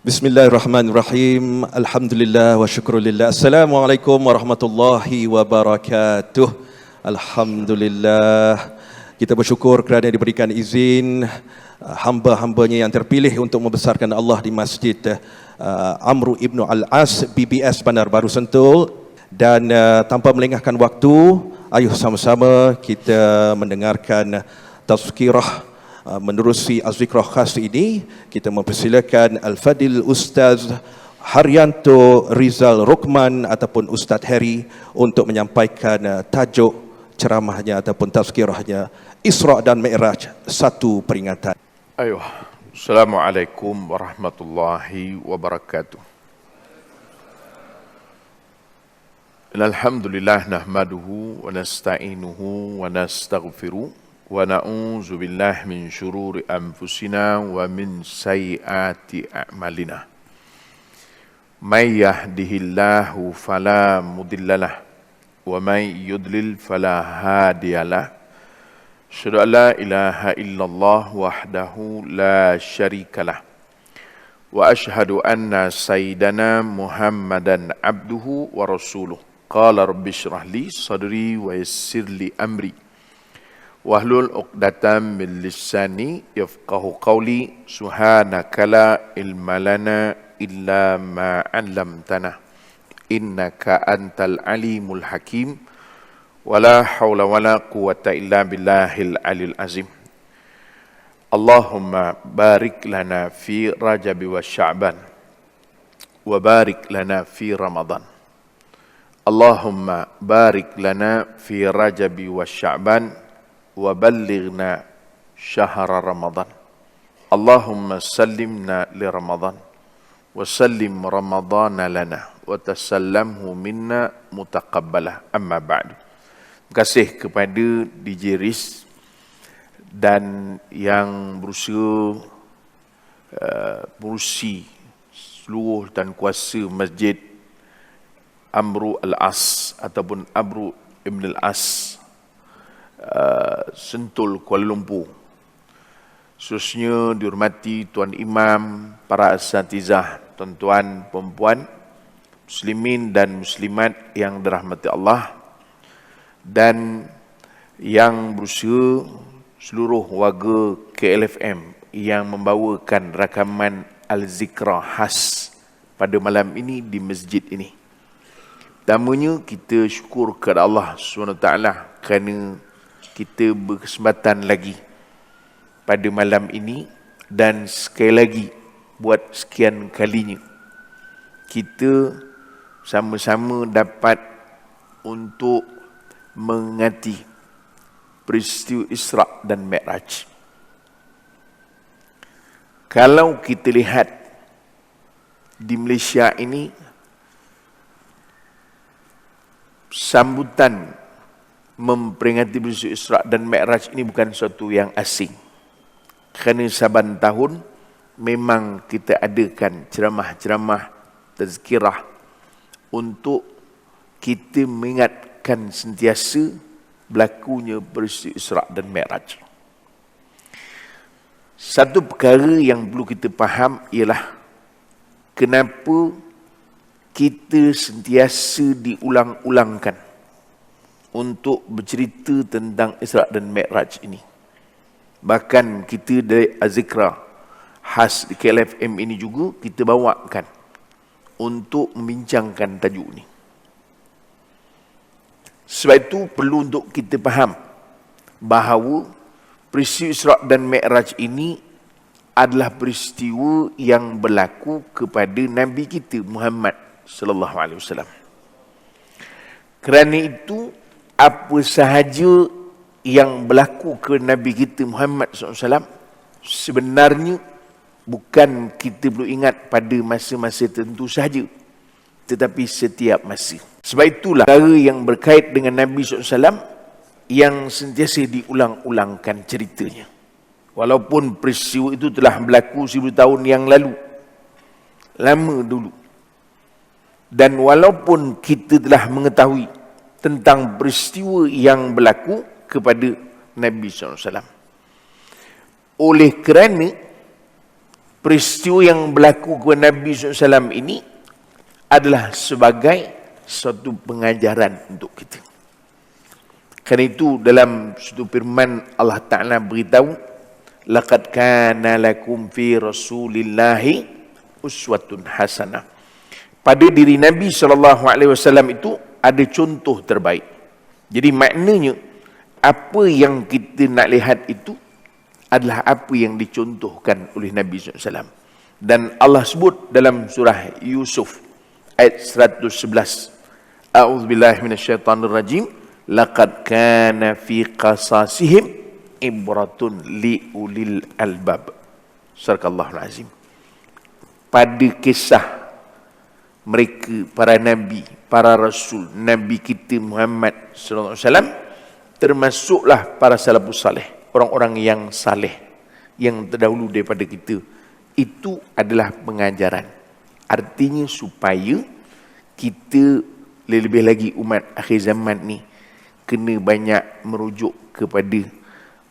Bismillahirrahmanirrahim. Alhamdulillah wa syukrulillah. Assalamualaikum warahmatullahi wabarakatuh. Alhamdulillah. Kita bersyukur kerana diberikan izin hamba-hambanya yang terpilih untuk membesarkan Allah di Masjid Amru Ibn Al-As BBS Bandar Baru Sentul. Dan tanpa melengahkan waktu, ayuh sama-sama kita mendengarkan tazkirah. Menerusi azzikrah khas ini, kita mempersilakan Al-Fadil Ustaz Haryanto Rizal Rukman ataupun Ustaz Harry untuk menyampaikan tajuk ceramahnya ataupun tazkirahnya Isra' dan Mi'raj, satu peringatan. Ayuh, Assalamualaikum warahmatullahi wabarakatuh. Alhamdulillah nahmaduhu wa nasta'inuhu wa nastaghfiruh wa na'udzu billahi min syururi anfusina wa min sayyiati a'malina. May yahdihillahu fala mudhillalah wa may yudlil fala hadiyalah. Asyhadu an la ilaha illallah wahdahu la syarikalah wa asyhadu anna sayyidana Muhammadan abduhu wa rasuluh. Qala rabbi shrah li sadri wa yassir li amri wahlul 'uqdatam min lisani yafqahu qawli. Subhanaka la ilma lana illa ma 'allamtana innaka antal alimul hakim. Wala haula wala quwwata illa billahil alil azim. Allahumma barik lana fi Rajab wa Sya'ban wa barik lana fi Ramadan. Allahumma barik lana fi Rajab wa Sya'ban wa ballighna syahra Ramadan. Allahumma sallimna li Ramadan wa sallim Ramadana lana wa tasallamhu minna mutaqabbalah. Amma ba'du. Terima kasih kepada DJ Riz dan yang berusaha merusi seluruh dan kuasa Masjid Amru Al-As ataupun Amru Ibn Al-As Sentul, Kuala Lumpur. Khususnya dihormati Tuan Imam, para asatizah, tuan-tuan, perempuan, muslimin dan muslimat yang dirahmati Allah, dan yang berusaha seluruh warga KLFM yang membawakan rakaman Al-Zikra khas pada malam ini di masjid ini. Pertamanya kita syukur kepada Allah SWT kerana kita berkesempatan lagi pada malam ini, dan sekali lagi buat sekian kalinya kita sama-sama dapat untuk mengingati peristiwa Isra' dan Mi'raj. Kalau kita lihat di Malaysia ini, sambutan memperingati peristiwa Isra' dan Mi'raj ini bukan sesuatu yang asing. Kerana saban tahun memang kita adakan ceramah-ceramah tazkirah untuk kita mengingatkan sentiasa berlakunya peristiwa Isra' dan Mi'raj. Satu perkara yang perlu kita faham ialah kenapa kita sentiasa diulang-ulangkan untuk bercerita tentang Isra' dan Mi'raj ini. Bahkan kita dari Azikra khas di KLFM ini juga kita bawakan untuk membincangkan tajuk ini. Sebab itu perlu untuk kita faham bahawa peristiwa Isra' dan Mi'raj ini adalah peristiwa yang berlaku kepada Nabi kita Muhammad sallallahu alaihi wasallam. Kerana itu apa sahaja yang berlaku ke Nabi kita Muhammad SAW sebenarnya bukan kita perlu ingat pada masa-masa tertentu sahaja, tetapi setiap masa. Sebab itulah perkara yang berkait dengan Nabi SAW yang sentiasa diulang-ulangkan ceritanya. Walaupun peristiwa itu telah berlaku 1000 tahun yang lalu, lama dulu. Dan walaupun kita telah mengetahui tentang peristiwa yang berlaku kepada Nabi SAW, oleh kerana peristiwa yang berlaku kepada Nabi SAW ini adalah sebagai suatu pengajaran untuk kita. Kerana itu dalam satu firman Allah Ta'ala beritahu, laqad kana lakum fi rasulillahi uswatun hasanah. Pada diri Nabi SAW itu ada contoh terbaik. Jadi maknanya apa yang kita nak lihat itu adalah apa yang dicontohkan oleh Nabi SAW. Dan Allah sebut dalam surah Yusuf ayat 111. A'udzubillahi minasyaitanirrajim. Laqad kana fi qasasihim ibratun liulil albab. Sadaqallahul azim. Pada kisah mereka, para nabi, para rasul, Nabi kita Muhammad sallallahu alaihi wasallam, termasuklah para salafus saleh, orang-orang yang saleh yang terdahulu daripada kita. Itu adalah pengajaran. Artinya supaya kita, lebih lagi umat akhir zaman ni, kena banyak merujuk kepada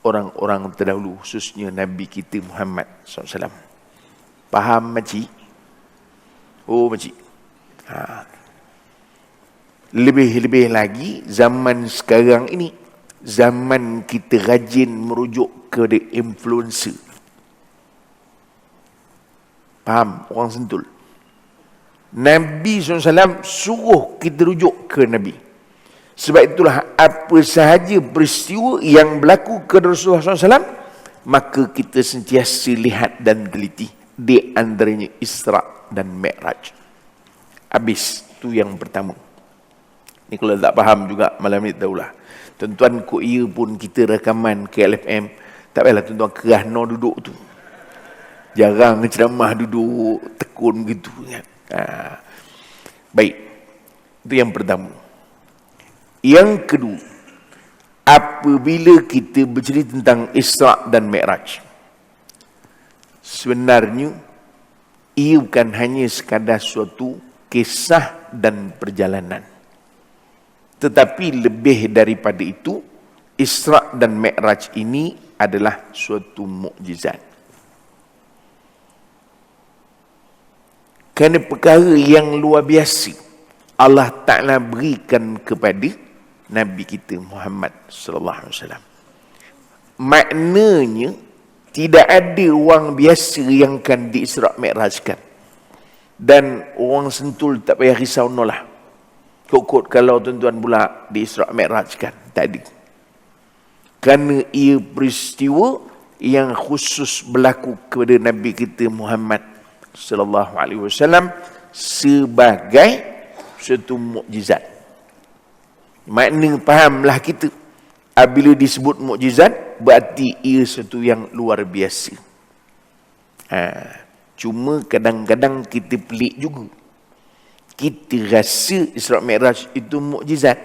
orang-orang terdahulu, khususnya Nabi kita Muhammad SAW. Faham makcik? Oh makcik. Lebih-lebih lagi zaman sekarang ini, zaman kita rajin merujuk kepada influencer. Faham? Orang sentul. Nabi SAW suruh kita rujuk ke Nabi. Sebab itulah apa sahaja peristiwa yang berlaku ke Rasulullah SAW, maka kita sentiasa lihat dan teliti. Di antaranya Isra' dan Mi'raj. Habis, itu yang pertama. Ni kalau tak faham juga malam ni tahulah. Tuan-tuan kok ia pun kita rakaman ke LFM, tak payahlah tuan-tuan kerah no duduk tu. Jarang ceramah duduk tekun gitu kan. Baik. Itu yang pertama. Yang kedua, apabila kita bercerita tentang Isra' dan Mi'raj, sebenarnya ia bukan hanya sekadar suatu kisah dan perjalanan. Tetapi lebih daripada itu, Isra' dan Mi'raj ini adalah suatu mukjizat. Kerana perkara yang luar biasa Allah Ta'ala berikan kepada Nabi kita Muhammad sallallahu alaihi wasallam. Maknanya tidak ada orang biasa yang akan di-Isra' Mi'rajkan. Dan orang sentul tak payah risau nolah. Kok kalau tuan-tuan pula di-Isra' Mi'rajkan. Tak ada. Kerana ia peristiwa yang khusus berlaku kepada Nabi kita Muhammad sallallahu alaihi wasallam sebagai suatu mukjizat. Makna fahamlah kita, apabila disebut mukjizat berarti ia sesuatu yang luar biasa. Cuma kadang-kadang kita pelik juga. Kita rasa Isra' Mi'raj itu mukjizat.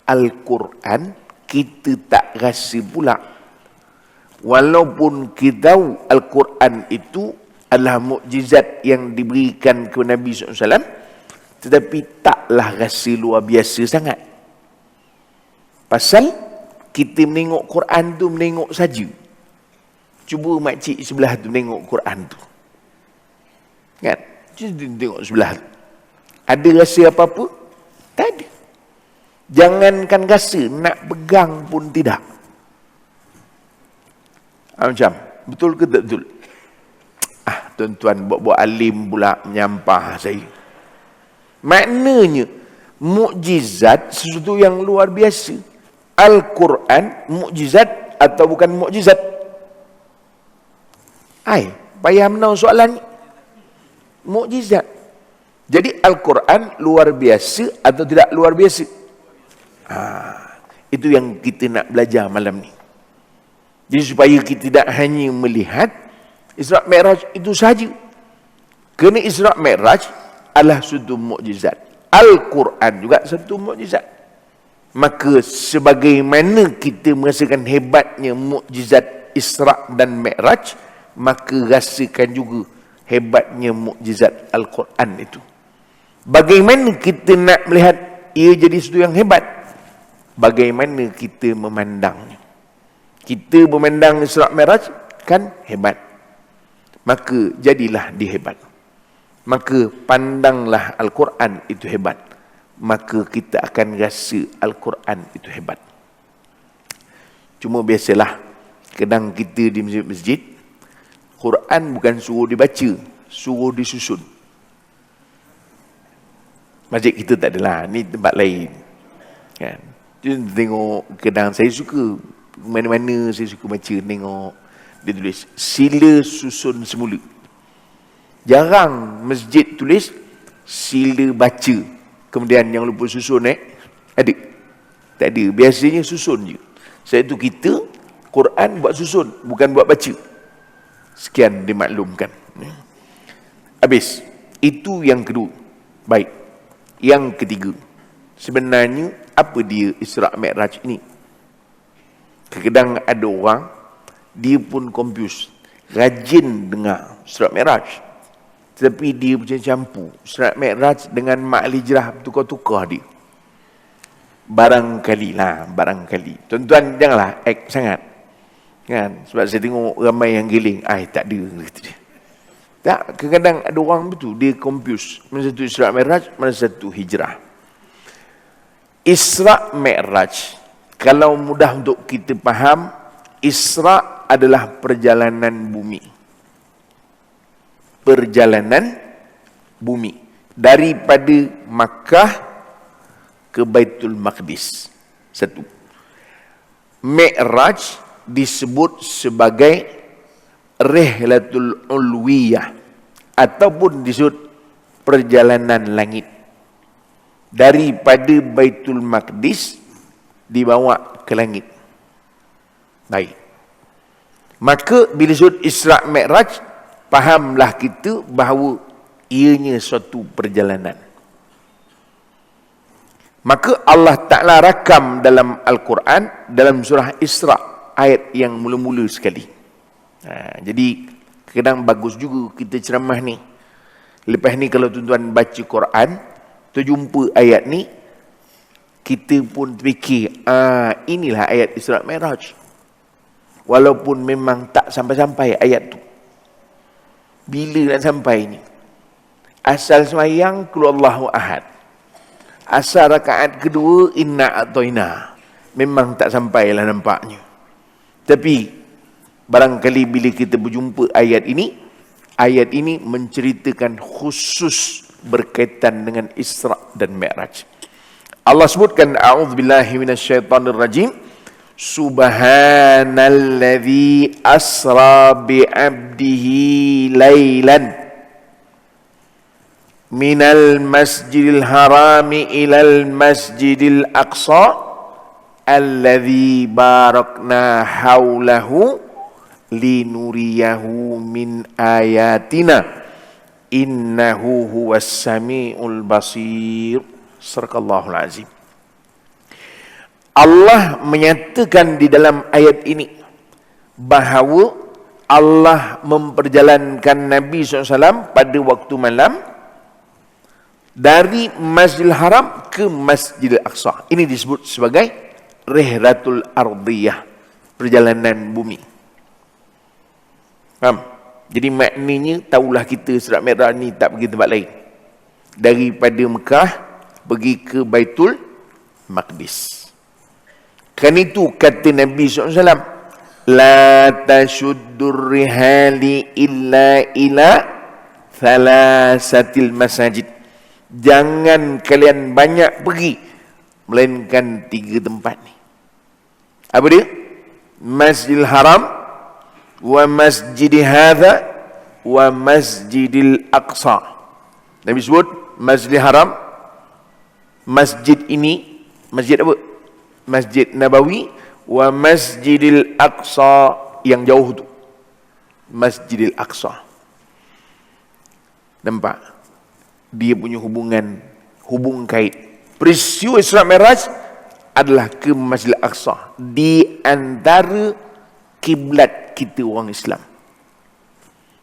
Al-Quran kita tak rasa pula. Walaupun kita tahu Al-Quran itu adalah mukjizat yang diberikan kepada Nabi SAW, tetapi taklah rasa luar biasa sangat. Pasal kita menengok Quran tu menengok saja. Cuba makcik sebelah tu menengok Quran tu. Kan? Cuba tengok sebelah tu. Ada rasa apa-apa? Tak ada. Jangankan rasa, nak pegang pun tidak. Macam, betul ke tak betul? Tuan-tuan buat-buat alim pula menyampah saya. Maknanya mukjizat sesuatu yang luar biasa. Al-Quran mukjizat atau bukan mukjizat? Payah menang soalan ni. Mukjizat. Jadi Al-Quran luar biasa atau tidak luar biasa? Itu yang kita nak belajar malam ni. Jadi supaya kita tidak hanya melihat Isra' Mi'raj itu sahaja. Kerana Isra' Mi'raj adalah suatu mukjizat. Al-Quran juga satu mukjizat. Maka sebagaimana kita merasakan hebatnya mukjizat Isra' dan Mi'raj, maka rasakan juga hebatnya mukjizat Al-Quran itu. Bagaimana kita nak melihat ia jadi sesuatu yang hebat? Bagaimana kita memandangnya? Kita memandang Isra' Mi'raj kan hebat. maka jadilah dia hebat. Maka pandanglah Al-Quran itu hebat. Maka kita akan rasa Al-Quran itu hebat. Cuma biasalah, kadang kita di masjid-masjid, Quran bukan suruh dibaca, suruh disusun. Masjid kita tak adalah, ni tempat lain. Kan? Tengok, kadang saya suka, mana-mana saya suka baca, tengok, dia tulis, sila susun semula. Jarang masjid tulis, sila baca. Kemudian yang lupa susun ada? Tak ada. Biasanya susun je. Sebab itu kita, Quran buat susun, bukan buat baca. Sekian dimaklumkan. Habis. Itu yang kedua. Baik. Yang ketiga. Sebenarnya, apa dia Isra' Mi'raj ini? Kadang-kadang ada orang, dia pun confused. Rajin dengar Isra' Mi'raj. Tetapi dia macam campur Isra' Mi'raj dengan mak hijrah, tukar-tukar dia. Barangkali. Tuan-tuan janganlah act sangat. Kan? Sebab saya tengok ramai yang giling. Tak ada. Tak, kadang-kadang ada orang betul, dia confuse. Mana satu Isra' Mi'raj, mana satu hijrah. Isra' Mi'raj, kalau mudah untuk kita faham, Isra' adalah perjalanan bumi. Perjalanan bumi daripada Makkah ke Baitul Maqdis. Satu. Mi'raj disebut sebagai Rihlatul Ulwiyah ataupun disebut perjalanan langit. Daripada Baitul Maqdis dibawa ke langit. Baik. Maka bila disebut Isra' Mi'raj, fahamlah kita bahawa ianya suatu perjalanan. Maka Allah Ta'ala rakam dalam Al-Quran, dalam surah Isra' ayat yang mula-mula sekali. Jadi, kadang bagus juga kita ceramah ni. Lepas ni kalau tuan-tuan baca Quran, terjumpa ayat ni, kita pun terfikir, inilah ayat Isra' Mi'raj. Walaupun memang tak sampai-sampai ayat tu. Bila nak sampai ni? Asal semayang, Qul Huwallahu Ahad. Asal rakaat kedua, Inna A'toina. Memang tak sampailah nampaknya. Tapi, barangkali bila kita berjumpa ayat ini menceritakan khusus berkaitan dengan Isra' dan Mi'raj. Allah sebutkan, A'udzubillahi minasyaitanirrajim. Subhanalladzi asra bi'abdihi laylan minal masjidil harami ilal masjidil aqsa alladzi barakna haulahu linuriyahu min ayatina innahu huwas sami'ul basir. Sadaqallahul azim. Allah menyatakan di dalam ayat ini bahawa Allah memperjalankan Nabi SAW pada waktu malam dari Masjidil Haram ke Masjidil Aqsa. Ini disebut sebagai Rihlatul Ardiyah, perjalanan bumi. Faham? Jadi maknanya, tahulah kita Isra' Mi'raj ni tak pergi tempat lain. Daripada Mekah pergi ke Baitul Maqdis. Kan itu kata Nabi SAW, la tashuddur rihali illa ila thalathatil masajid. Jangan kalian banyak pergi melainkan 3 tempat ni. Apa dia? Masjidil Haram, wa masjidi hadha, wa masjidil Aqsa. Nabi sebut Masjidil Haram, masjid ini, masjid apa? Masjid Nabawi, wa Masjidil Aqsa, yang jauh tu, Masjidil Aqsa. Nampak? Dia punya hubung kait. Peristiwa Isra' Mi'raj adalah ke Masjidil Aqsa, di antara kiblat kita orang Islam.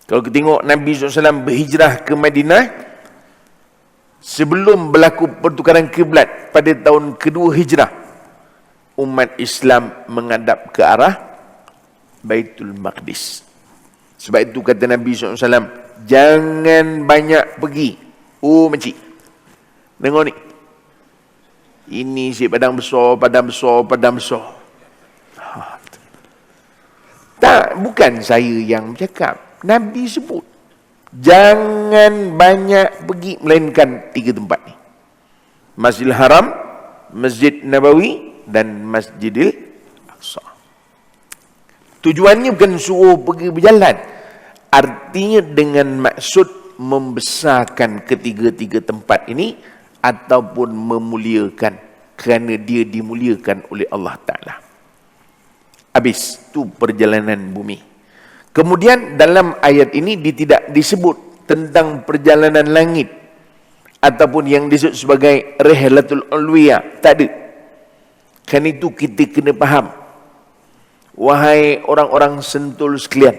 Kalau kita tengok Nabi SAW berhijrah ke Madinah, sebelum berlaku pertukaran kiblat pada tahun kedua hijrah, umat Islam menghadap ke arah Baitul Maqdis. Sebab itu kata Nabi SAW, jangan banyak pergi. Oh makcik, tengok ni. Ini si padang besar. Tak, bukan saya yang bercakap. Nabi sebut. Jangan banyak pergi, melainkan 3 tempat ni. Masjidil Haram, Masjid Nabawi, dan Masjidil Aqsa. Tujuannya bukan suruh pergi berjalan. Artinya dengan maksud membesarkan ketiga-tiga tempat ini ataupun memuliakan, kerana dia dimuliakan oleh Allah Ta'ala. Habis, itu perjalanan bumi. Kemudian dalam ayat ini tidak disebut tentang perjalanan langit ataupun yang disebut sebagai Rihlatul Ulwiya. Tak ada. Kan itu kita kena faham. Wahai orang-orang Sentul sekalian,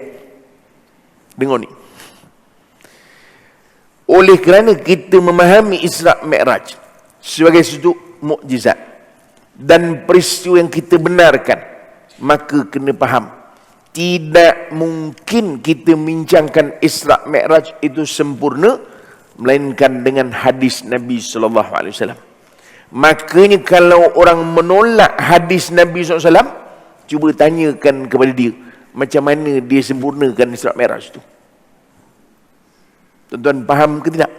dengar ni. Oleh kerana kita memahami Isra' Mi'raj sebagai satu mukjizat dan peristiwa yang kita benarkan, maka kena faham, tidak mungkin kita bincangkan Isra' Mi'raj itu sempurna melainkan dengan hadis Nabi sallallahu alaihi wasallam. Makanya kalau orang menolak hadis Nabi SAW, cuba tanyakan kepada dia, macam mana dia sempurnakan Isra' Mi'raj itu. Tuan-tuan faham ke tidak?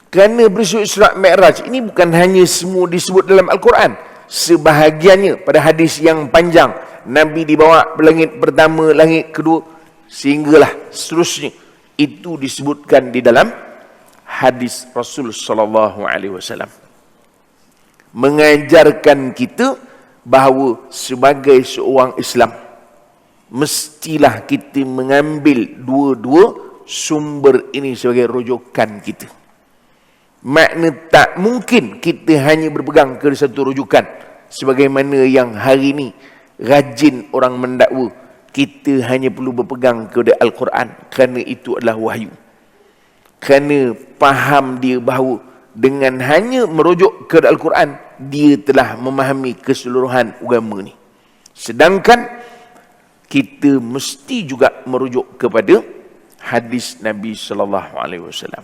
Kerana peristiwa Isra' Mi'raj ini bukan hanya semua disebut dalam Al-Quran. Sebahagiannya pada hadis yang panjang, Nabi dibawa ke langit pertama, langit kedua, sehinggalah seterusnya. Itu disebutkan di dalam hadis Rasul sallallahu alaihi wasallam. Mengajarkan kita bahawa sebagai seorang Islam, mestilah kita mengambil dua-dua sumber ini sebagai rujukan kita. Makna tak mungkin kita hanya berpegang ke satu rujukan, sebagaimana yang hari ini rajin orang mendakwa, kita hanya perlu berpegang kepada Al-Quran kerana itu adalah wahyu. Kerana faham dia bahawa dengan hanya merujuk kepada Al-Quran, dia telah memahami keseluruhan agama ni. Sedangkan kita mesti juga merujuk kepada hadis Nabi sallallahu alaihi wasallam.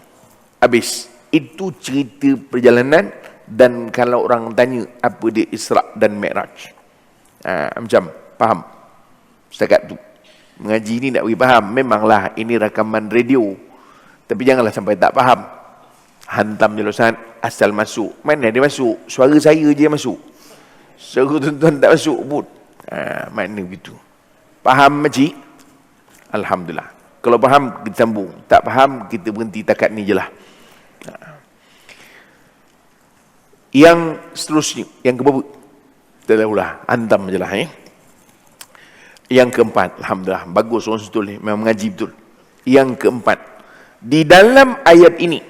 Habis. Itu cerita perjalanan. Dan kalau orang tanya apa dia Isra' dan Mi'raj, macam faham setakat tu. Mengaji ni nak bagi faham. Memanglah ini rakaman radio, tapi janganlah sampai tak faham. Hantam je losan, asal masuk. Mana dia masuk? Suara saya je masuk, suara tuan-tuan tak masuk pun. Makna begitu. Faham makcik? Alhamdulillah. Kalau faham, kita sambung. Tak faham, kita berhenti takat ni je lah. Yang seterusnya, yang keberapa? Tak tahulah, hantam je lah. Yang keempat, Alhamdulillah, bagus orang Sentul ni, memang mengaji betul. Yang keempat, di dalam ayat ini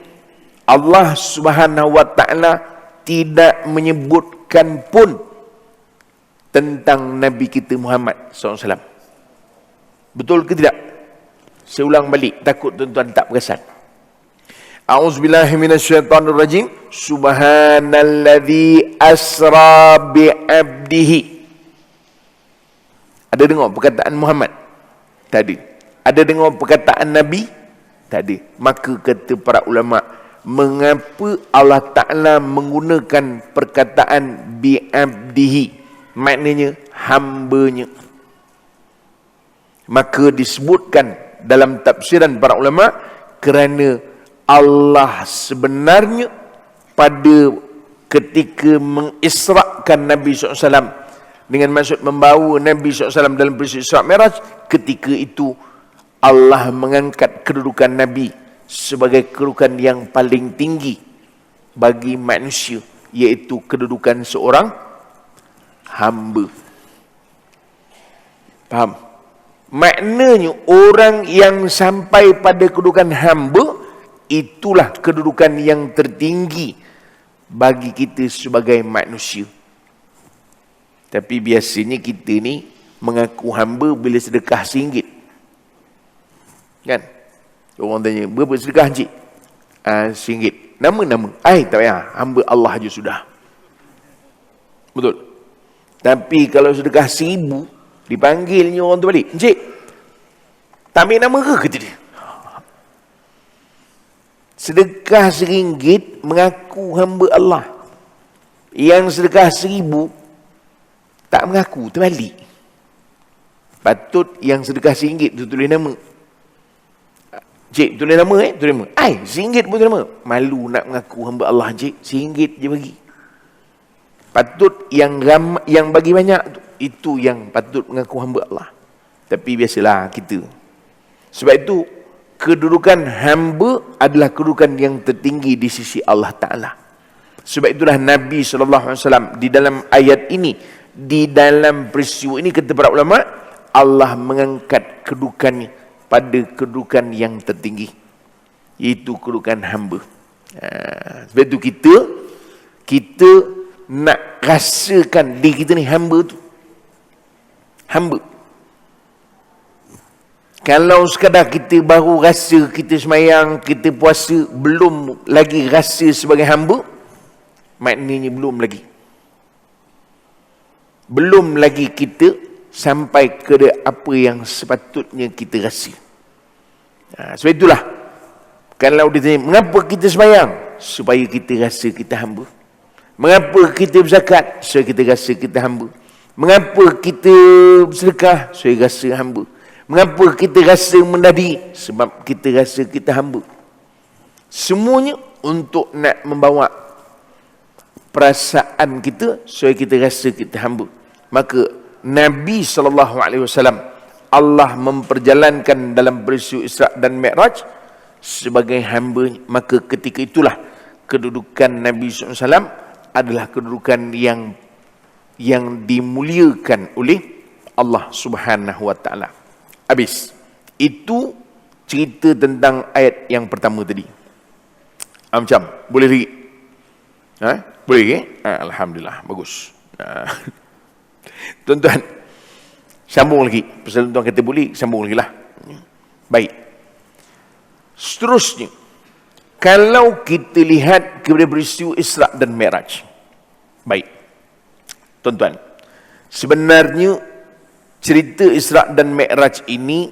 Allah Subhanahu wa ta'ala tidak menyebutkan pun tentang Nabi kita Muhammad SAW. Betul ke tidak? Saya ulang balik, takut tuan-tuan tak perasan. A'udzubillahi minasyaitonirrajim. Subhanalladzi asra bi'abdihi. Ada dengar perkataan Muhammad? Tak ada. Ada dengar perkataan Nabi? Tak ada. Maka kata para ulama, mengapa Allah Ta'ala menggunakan perkataan bi'abdihi? Maknanya hambanya. Maka disebutkan dalam tafsiran para ulama, kerana Allah sebenarnya pada ketika mengisrakan Nabi SAW, dengan maksud membawa Nabi SAW dalam peristiwa Isra' Mi'raj, ketika itu Allah mengangkat kedudukan Nabi sebagai kedudukan yang paling tinggi bagi manusia, iaitu kedudukan seorang hamba. Faham? Maknanya orang yang sampai pada kedudukan hamba, itulah kedudukan yang tertinggi bagi kita sebagai manusia. Tapi biasanya kita ni mengaku hamba bila sedekah RM1. Kan? Orang tanya, berapa sedekah encik? RM1. Nama-nama. Tak payah, hamba Allah je sudah. Betul. Tapi kalau sedekah RM1,000, dipanggilnya orang tu balik, encik, Tak ambil nama ke kata dia. Sedekah RM1 mengaku hamba Allah. Yang sedekah RM1,000 tak mengaku, terbalik. Patut yang sedekah RM1 tu tulis nama. Cik, tulis nama tulis nama. RM1 pun tulis nama. Malu nak mengaku hamba Allah, cik. RM1 je bagi. Patut yang bagi banyak tu, itu yang patut mengaku hamba Allah. Tapi biasalah kita. Sebab itu kedudukan hamba adalah kedudukan yang tertinggi di sisi Allah Ta'ala. Sebab itulah Nabi SAW di dalam ayat ini, di dalam peristiwa ini, kata para ulama, Allah mengangkat kedudukannya pada kedudukan yang tertinggi, iaitu kedudukan hamba. Sebab itu kita nak rasakan diri kita ni hamba tu. Hamba. Kalau sekadar kita baru rasa kita semayang, kita puasa, belum lagi rasa sebagai hamba, maknanya belum lagi. Belum lagi kita sampai ke apa yang sepatutnya kita rasa. Sebab itulah, kalau ditanya, mengapa kita semayang? Supaya kita rasa kita hamba. Mengapa kita berzakat? Supaya kita rasa kita hamba. Mengapa kita bersedekah? Supaya rasa hamba. Mengapa kita rasa mendadi? Sebab kita rasa kita hamba. Semuanya untuk nak membawa perasaan kita supaya kita rasa kita hamba. Maka Nabi SAW, Allah memperjalankan dalam peristiwa Isra dan Mi'raj sebagai hamba. Maka ketika itulah kedudukan Nabi SAW adalah kedudukan yang dimuliakan oleh Allah Subhanahu Wa Taala. Habis. Itu cerita tentang ayat yang pertama tadi. Macam, boleh lagi? Boleh lagi? Alhamdulillah, bagus. Tuan-tuan, sambung lagi. Pasal tuan kata boleh, sambung lagi lah. Baik. Seterusnya, kalau kita lihat kepada peristiwa Isra dan Mi'raj. Baik. Tuan-tuan, sebenarnya cerita Isra dan Mi'raj ini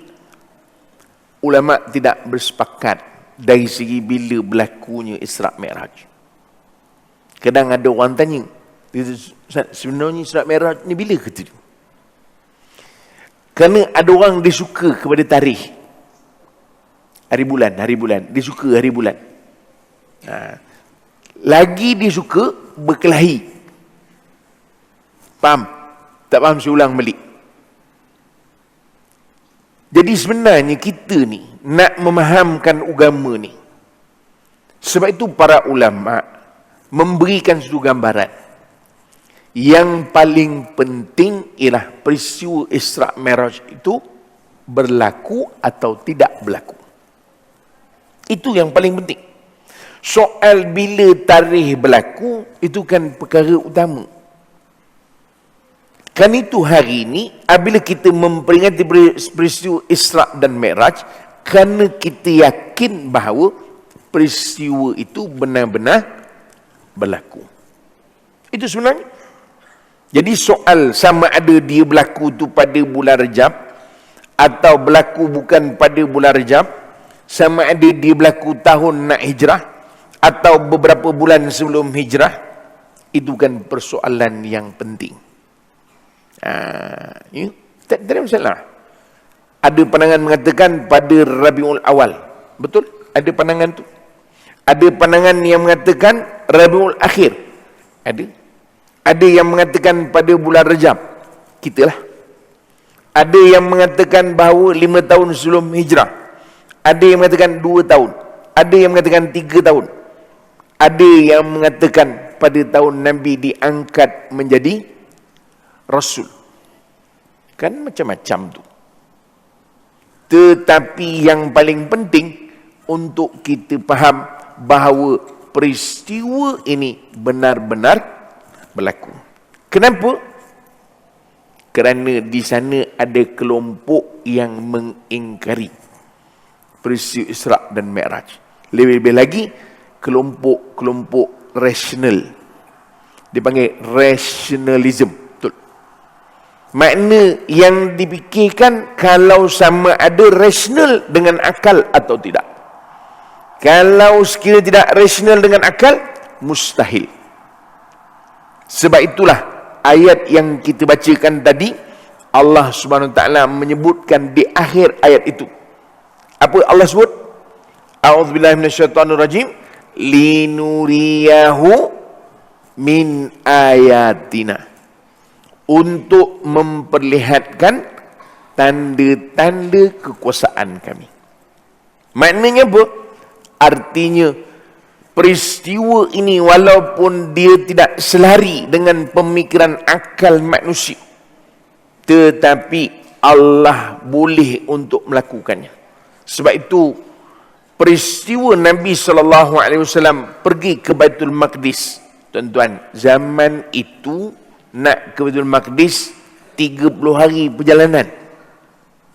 ulama tidak bersepakat dari segi bila berlakunya Isra Mi'raj. Kadang ada orang tanya, sebenarnya Isra Mi'raj ni bila kata dia? Kerana ada orang dia suka kepada tarikh. Hari bulan. Dia suka hari bulan. Lagi dia suka berkelahi. Faham? Tak faham saya ulang balik. Jadi sebenarnya kita ni nak memahamkan agama ni. Sebab itu para ulama memberikan satu gambaran. Yang paling penting ialah peristiwa Isra Mi'raj itu berlaku atau tidak berlaku. Itu yang paling penting. Soal bila tarikh berlaku, itu kan perkara utama. Kan itu hari ini, apabila kita memperingati peristiwa Isra dan Mi'raj, kerana kita yakin bahawa peristiwa itu benar-benar berlaku. Itu sebenarnya. Jadi soal sama ada dia berlaku tu pada bulan Rejab atau berlaku bukan pada bulan Rejab, sama ada dia berlaku tahun nak hijrah atau beberapa bulan sebelum hijrah, itu kan persoalan yang penting. Tak ada masalah. Ada pandangan mengatakan pada Rabiul Awal. Betul? Ada pandangan tu. Ada pandangan yang mengatakan Rabiul Akhir. Ada yang mengatakan pada bulan Rejab. Kitalah. Ada yang mengatakan bahawa 5 tahun sebelum hijrah. Ada yang mengatakan 2 tahun. Ada yang mengatakan 3 tahun. Ada yang mengatakan pada tahun Nabi diangkat menjadi Rasul. Kan macam-macam tu. Tetapi yang paling penting untuk kita faham bahawa peristiwa ini benar-benar berlaku. Kenapa? Kerana di sana ada kelompok yang mengingkari peristiwa Isra dan Mi'raj. Lebih-lebih lagi kelompok-kelompok rasional. Dipanggil rationalism. Betul. Makna yang dipikirkan kalau sama ada rasional dengan akal atau tidak. Kalau sekiranya tidak rasional dengan akal, mustahil. Sebab itulah ayat yang kita bacakan tadi, Allah Subhanahu Wa Taala menyebutkan di akhir ayat itu. Apa Allah sebut? A'udzubillahi minasyaitonirrajim. Linuriyahu min ayatina. Untuk memperlihatkan tanda-tanda kekuasaan kami. Maknanya apa? Artinya peristiwa ini walaupun dia tidak selari dengan pemikiran akal manusia, tetapi Allah boleh untuk melakukannya. Sebab itu peristiwa Nabi SAW pergi ke Baitul Maqdis, tuan-tuan, zaman itu nak ke Baitul Maqdis 30 hari perjalanan.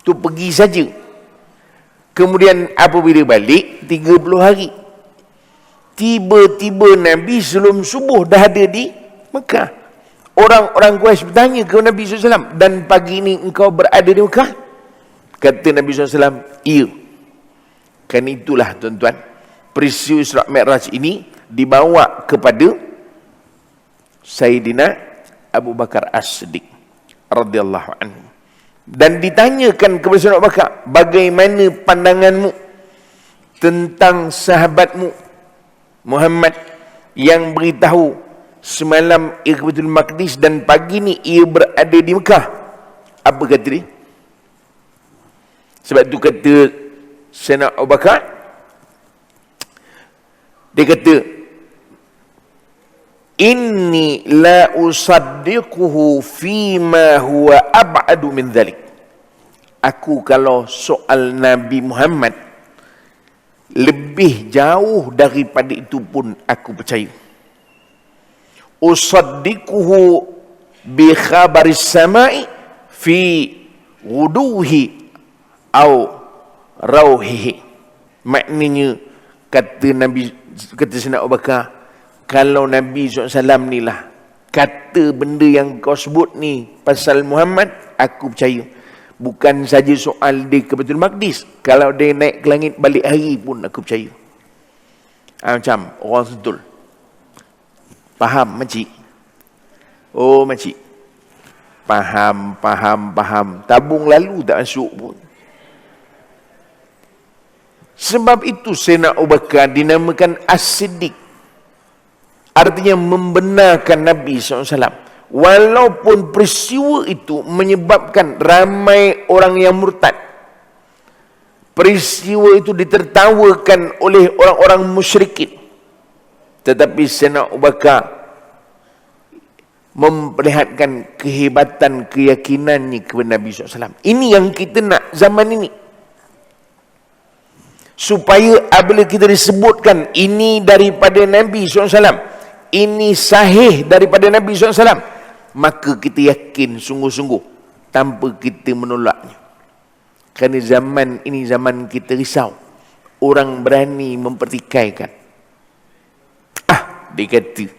Tu pergi saja. Kemudian apabila balik 30 hari. Tiba-tiba Nabi sebelum subuh dah ada di Mekah. Orang-orang Quraisy bertanya ke Nabi SAW, dan pagi ini engkau berada di Mekah? Kata Nabi SAW, iya. Kan itulah tuan-tuan, peristiwa Isra Mi'raj ini dibawa kepada Sayyidina Abu Bakar As-Siddiq radhiyallahu anhu, dan ditanyakan kepada Sayyidina Abu Bakar, bagaimana pandanganmu tentang sahabatmu Muhammad yang beritahu semalam ia ke Baitul Maqdis dan pagi ni ia berada di Mekah? Apa kata dia? Sebab itu kata Sayyidina Abu Bakar, dia kata, inni la usaddiquhu fima huwa ab'adu min dhalik. Aku kalau soal Nabi Muhammad lebih jauh daripada itu pun aku percaya. Usaddiquhu bi khabaris samai fi ghuduhi au rauhihi. Maknanya kata Sayyidina Abu Bakar, kalau Nabi SAW ni lah kata benda yang kau sebut ni pasal Muhammad, aku percaya. Bukan saja soal dia ke Baitul Maqdis, kalau dia naik ke langit balik hari pun aku percaya. Macam orang Sentul. Faham makcik? Oh makcik, faham. Tabung lalu tak masuk pun. Sebab itu Sayyidina Abu Bakar dinamakan As-Siddiq. Artinya membenarkan Nabi SAW. Walaupun peristiwa itu menyebabkan ramai orang yang murtad. Peristiwa itu ditertawakan oleh orang-orang musyrikin. Tetapi Sayyidina Abu Bakar memperlihatkan kehebatan keyakinannya kepada Nabi SAW. Ini yang kita nak zaman ini. Supaya apabila kita disebutkan ini daripada Nabi SAW, ini sahih daripada Nabi SAW, maka kita yakin sungguh-sungguh tanpa kita menolaknya. Kerana zaman ini zaman kita risau. Orang berani mempertikaikan. Dia kata,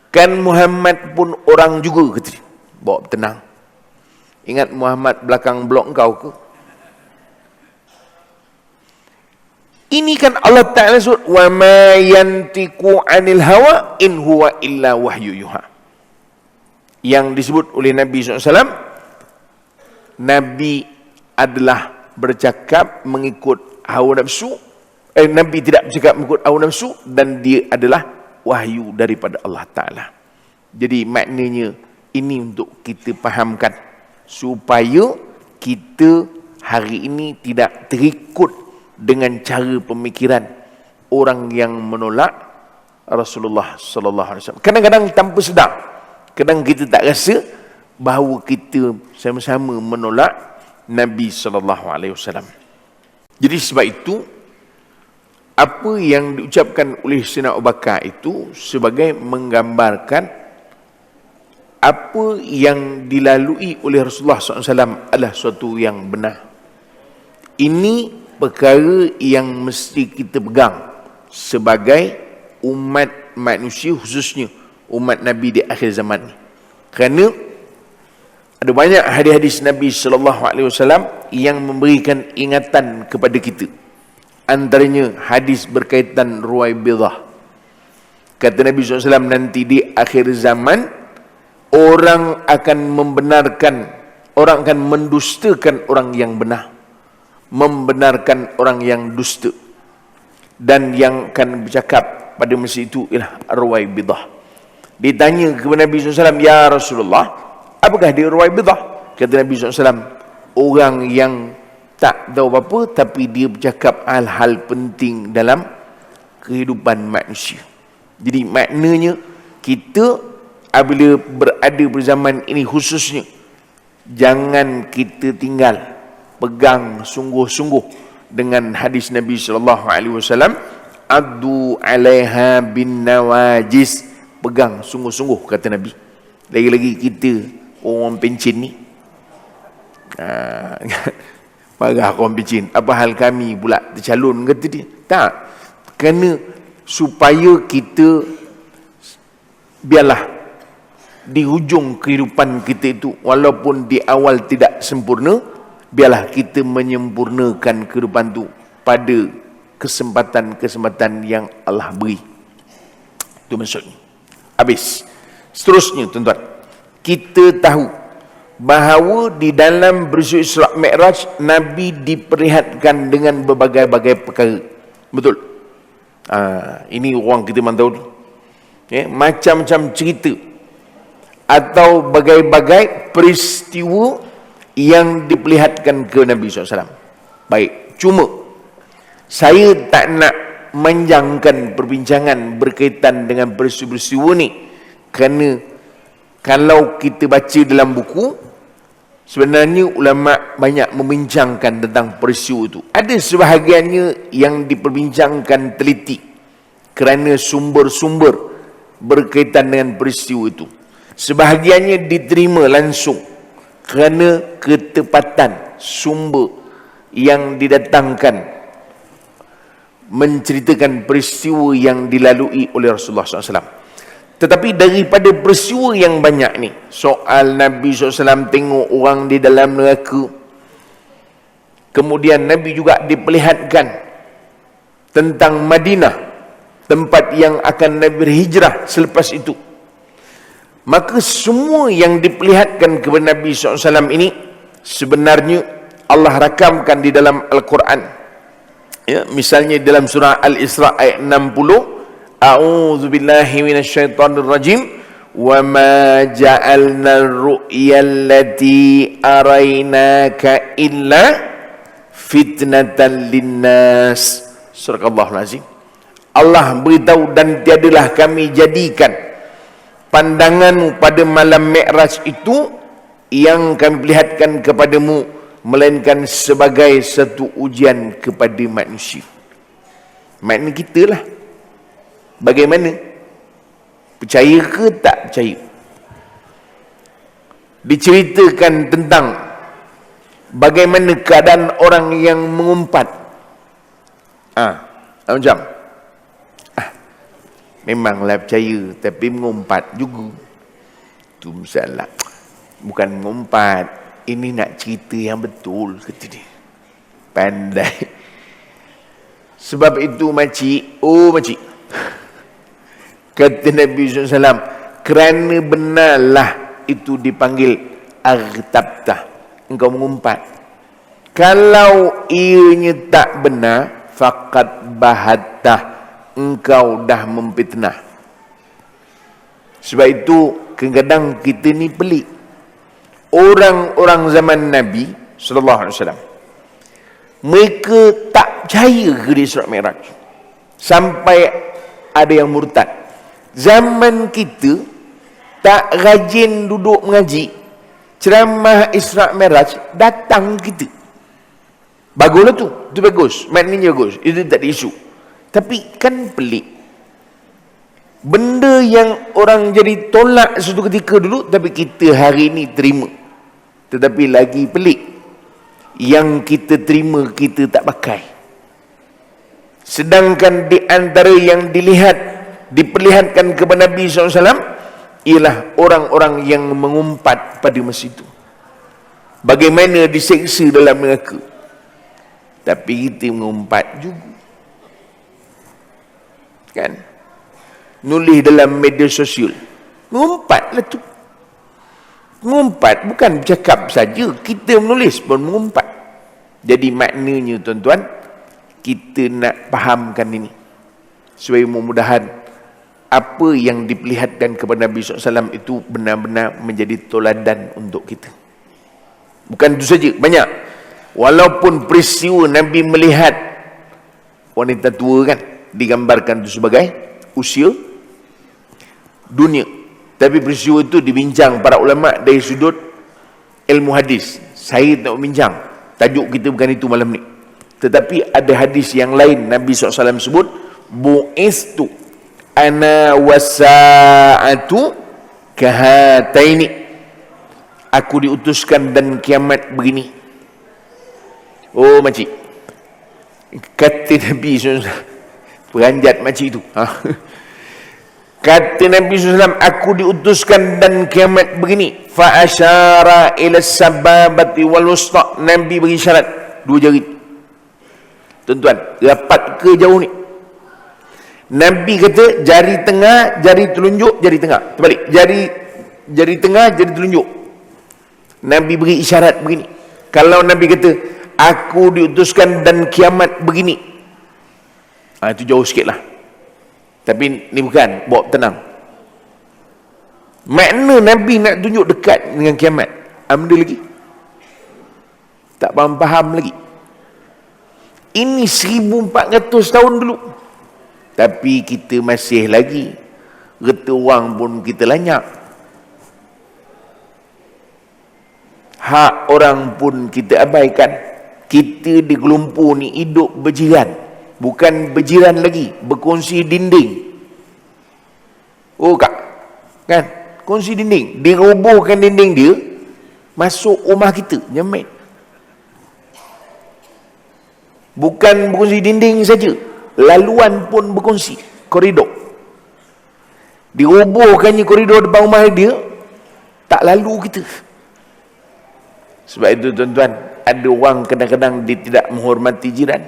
kan Muhammad pun orang juga, kata dia. Bawa tenang. Ingat Muhammad belakang blok kau ke? Ini kan Allah Ta'ala sebut, wa ma yantiqu 'anil hawa in huwa illa wahyu yuha. Yang disebut oleh Nabi SAW, Nabi adalah bercakap mengikut hawa nafsu. Nabi tidak bercakap mengikut hawa nafsu, dan dia adalah wahyu daripada Allah Ta'ala. Jadi maknanya ini untuk kita fahamkan, supaya kita hari ini tidak terikut dengan cara pemikiran orang yang menolak Rasulullah sallallahu alaihi wasallam. Kadang-kadang tanpa sedar, kadang kita tak rasa bahawa kita sama-sama menolak Nabi sallallahu alaihi wasallam. Jadi sebab itu apa yang diucapkan oleh Sayyidina Abu Bakar itu sebagai menggambarkan apa yang dilalui oleh Rasulullah SAW adalah suatu yang benar. Ini perkara yang mesti kita pegang sebagai umat manusia, khususnya umat Nabi di akhir zaman ni. Kerana Ada banyak hadis-hadis Nabi SAW yang memberikan ingatan kepada kita. Antaranya hadis berkaitan Ruwaibidah. Kata Nabi SAW, nanti di akhir zaman orang akan membenarkan, orang akan mendustakan orang yang benar, membenarkan orang yang dusta, dan yang akan bercakap pada masa itu ialah Ruwaibidah. Ditanya kepada Nabi SAW, ya Rasulullah, apakah dia Ruwaibidah? Kata Nabi SAW, orang yang tak tahu apa-apa tapi dia bercakap hal-hal penting dalam kehidupan manusia. Jadi maknanya kita apabila berada berzaman ini khususnya, jangan kita tinggal, pegang sungguh-sungguh dengan hadis Nabi SAW, addu alaiha bin nawajis, pegang sungguh-sungguh kata Nabi. Lagi-lagi kita orang pencin ni, marah orang pencin, apa hal kami pula tercalon, kata dia. Tak, kerana supaya kita biarlah di hujung kehidupan kita itu, walaupun di awal tidak sempurna, biarlah kita menyempurnakan kehidupan itu pada kesempatan-kesempatan yang Allah beri. Itu maksudnya. Habis. Seterusnya tuan-tuan, kita tahu bahawa di dalam peristiwa Isra Mi'raj Nabi diperlihatkan dengan berbagai-bagai perkara. Betul? Ini orang kita mantau tu. Macam-macam cerita atau bagai-bagai peristiwa yang diperlihatkan ke Nabi SAW. Baik, cuma saya tak nak menjangkan perbincangan berkaitan dengan peristiwa-peristiwa ni, kerana kalau kita baca dalam buku, sebenarnya ulama banyak membincangkan tentang peristiwa itu. Ada sebahagiannya yang diperbincangkan teliti kerana sumber-sumber berkaitan dengan peristiwa itu. Sebahagiannya diterima langsung kerana ketepatan sumber yang didatangkan menceritakan peristiwa yang dilalui oleh Rasulullah SAW. Tetapi daripada peristiwa yang banyak ni, soal Nabi SAW tengok orang di dalam neraka, kemudian Nabi juga diperlihatkan tentang Madinah, tempat yang akan Nabi berhijrah selepas itu. Maka semua yang diperlihatkan kepada Nabi SAW ini sebenarnya Allah rakamkan di dalam Al-Quran. Ya, misalnya dalam surah Al-Isra ayat 60, A'udzu billahi minasyaitonir rajim, wa ma ja'alna ar-ru'ya allati araynaka illa fitnatan linnas. Surahallahul azim. Allah beritahu, dan tiadalah kami jadikan pandanganmu pada malam Mi'raj itu yang kami perlihatkan kepadamu, melainkan sebagai satu ujian kepada manusia. Maknanya kita lah, bagaimana? Percaya ke tak percaya? Diceritakan tentang bagaimana keadaan orang yang mengumpat. Macam memanglah percaya, tapi mengumpat juga. Itu masalah. Bukan mengumpat, ini nak cerita yang betul, kata dia. Pandai. Sebab itu makcik, makcik, kata Nabi SAW, kerana benarlah itu dipanggil agtabtah, engkau mengumpat. Kalau ianya tak benar, faqad bahattah, engkau dah memfitnah. Sebab itu kadang-kadang kita ni pelik. Orang-orang zaman Nabi SAW, mereka tak percaya ke di Isra Mi'raj, sampai ada yang murtad. Zaman kita tak rajin duduk mengaji, ceramah Isra Mi'raj datang kita. Baguslah tu, itu bagus, maknanya bagus, itu tak ada isu. Tapi kan pelik, benda yang orang jadi tolak suatu ketika dulu, tapi kita hari ini terima. Tetapi lagi pelik, yang kita terima kita tak pakai. Sedangkan di antara yang diperlihatkan kepada Nabi SAW ialah orang-orang yang mengumpat pada masa itu. bagaimana diseksa dalam neraka. Tapi kita mengumpat juga. Kan? Nulis dalam media sosial. Mengumpatlah tu. Mengumpat bukan bercakap saja. Kita menulis pun mengumpat. Jadi maknanya tuan-tuan, kita nak fahamkan ini. Supaya mudah-mudahan apa yang diperlihatkan kepada Nabi SAW itu benar-benar menjadi toladan untuk kita. Bukan itu saja, banyak. Walaupun peristiwa Nabi melihat wanita tua kan, digambarkan itu sebagai usia dunia. Tapi peristiwa itu dibincang para ulama dari sudut ilmu hadis. Saya tak bincang. Tajuk kita bukan itu malam ni. Tetapi ada hadis yang lain Nabi SAW sebut, bu'istu ana wasa'atu kahataini. Aku diutuskan dan kiamat begini. Oh makcik, kata Nabi SAW, peranjat makcik itu. Kata Nabi SAW, aku diutuskan dan kiamat begini. Fa asyara ila sababati wal wusta. Nabi beri syarat 2 jari. Tuan-tuan, rapat ke jauh ni? Nabi kata jari tengah, jari telunjuk, jari tengah. Terbalik, jari tengah, jari telunjuk. Nabi beri isyarat begini. Kalau Nabi kata aku diutuskan dan kiamat begini, itu jauh sikit lah. Tapi ni bukan, bawa tenang. Makna Nabi nak tunjuk dekat dengan kiamat, benda lagi tak faham lagi. Ini 1400 tahun dulu. Tapi kita masih lagi reta wang pun kita lanyak. Hak orang pun kita abaikan. Kita di Gelumpur ni hidup berjiran. Bukan berjiran lagi, berkongsi dinding. Oh kak, kan? Kongsi dinding. Dirobohkan dinding dia, masuk rumah kita, nyemet. Bukan berkongsi dinding saja, laluan pun berkongsi, koridor. Dirobohkannya koridor depan rumah dia, tak lalu kita. Sebab itu tuan-tuan, ada orang kadang-kadang dia tidak menghormati jiran.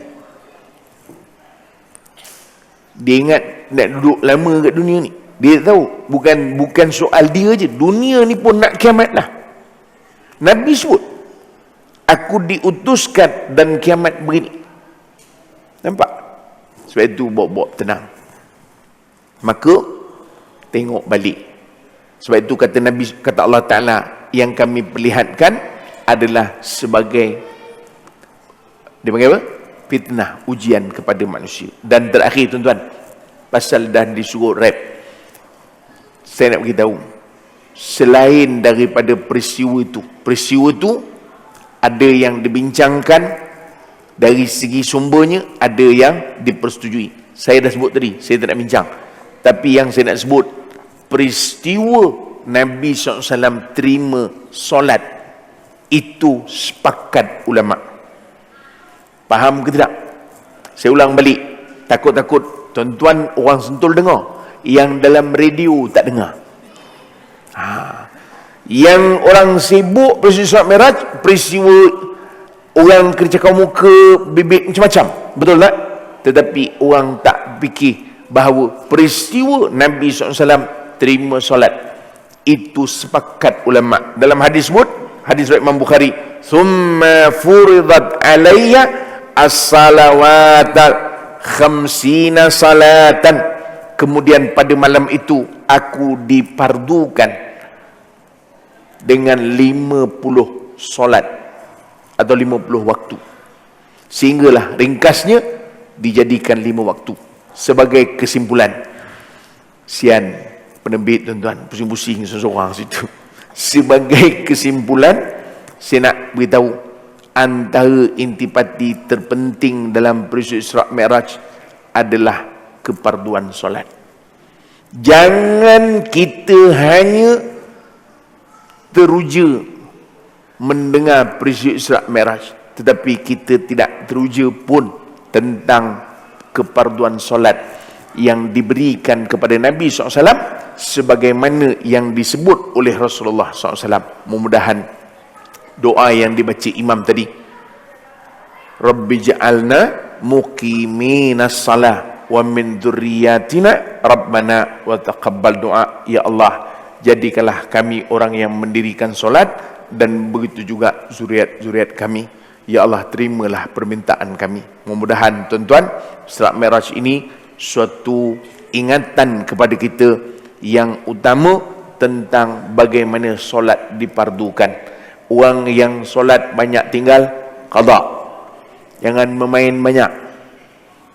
Dia ingat nak duduk lama kat dunia ni. Dia tahu bukan soal dia je, dunia ni pun nak kiamat lah. Nabi sebut, aku diutuskan dan kiamat begini. Nampak? Sebab itu bawa-bawa tenang. Maka tengok balik. Sebab itu kata Nabi, kata Allah Ta'ala, yang kami perlihatkan adalah sebagai, dia panggil apa? Fitnah, ujian kepada manusia. Dan terakhir tuan-tuan, pasal dah disuruh rap, saya nak beritahu, selain daripada peristiwa itu ada yang dibincangkan dari segi sumbernya, ada yang dipersetujui. Saya dah sebut tadi, saya tak nak bincang. Tapi yang saya nak sebut, peristiwa Nabi SAW terima solat, itu sepakat ulama. Faham ke tidak? Saya ulang balik, takut-takut tuan-tuan orang Sentul dengar, yang dalam radio tak dengar. Yang orang sibuk peristiwa Isra Mi'raj, peristiwa orang kena cakap muka, bibit macam-macam, betul tak? Tetapi orang tak fikir bahawa peristiwa Nabi SAW terima solat, itu sepakat ulama. Dalam hadis sebut, hadis riwayat Imam Bukhari, "Tsumma furidat alayya as-salawata khamsina salatan." Kemudian pada malam itu aku dipardukan dengan 50 solat atau 50 waktu. Sehinggalah ringkasnya dijadikan 5 waktu. Sebagai kesimpulan, sian penerbit tuan-tuan, pusing-pusing seseorang situ. Sebagai kesimpulan, saya nak beritahu, antara intipati terpenting dalam peristiwa Isra Mi'raj adalah keparduan solat. Jangan kita hanya teruja mendengar peristiwa Isra Mi'raj, tetapi kita tidak teruja pun tentang keparduan solat yang diberikan kepada Nabi SAW sebagaimana yang disebut oleh Rasulullah SAW. Mudah-mudahan doa yang dibaca imam tadi. Rabbi ja'alna muqiminas salah wa min dzurriyyatina rabbana wa taqabbal doa. Ya Allah, jadikanlah kami orang yang mendirikan solat dan begitu juga zuriat-zuriat kami. Ya Allah, terimalah permintaan kami. Mudah-mudahan tuan-tuan, Isra Mi'raj ini suatu ingatan kepada kita yang utama tentang bagaimana solat dipardukan. Orang yang solat banyak tinggal, qada. Jangan memain banyak.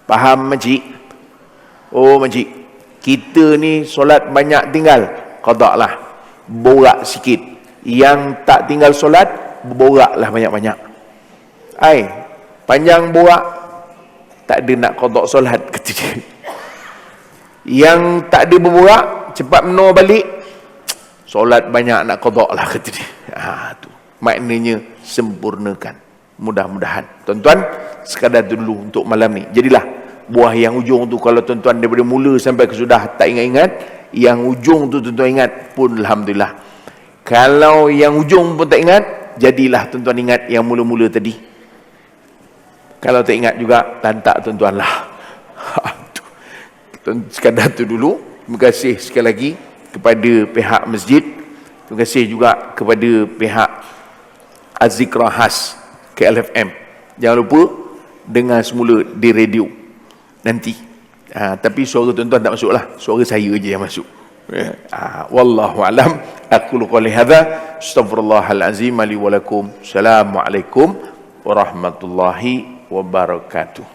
Faham makcik? Oh makcik, kita ni solat banyak tinggal, qada lah. Borak sikit. Yang tak tinggal solat, boraklah banyak-banyak. Panjang borak, tak ada nak qada solat, kata dia. Yang tak ada berborak, cepat menor balik, solat banyak nak qada lah, kata dia. Tu maknanya sempurnakan. Mudah-mudahan tuan-tuan, sekadar tu dulu untuk malam ni. Jadilah buah yang ujung tu, kalau tuan-tuan daripada mula sampai ke sudah tak ingat-ingat, yang ujung tu tuan-tuan ingat pun alhamdulillah. Kalau yang ujung pun tak ingat, jadilah tuan-tuan ingat yang mula-mula tadi. Kalau tak ingat juga, lantak tuan-tuan lah. Sekadar tu dulu. Terima kasih sekali lagi kepada pihak masjid. Terima kasih juga kepada pihak Az-Zikra Khas KLFM. Jangan lupa dengar semula di radio nanti. Tapi suara tuan-tuan tak masuk lah, suara saya je yang masuk. Wallahu alam. Aqulu qouli hadza, astaghfirullahal azim li wa lakum. Assalamualaikum warahmatullahi wabarakatuh.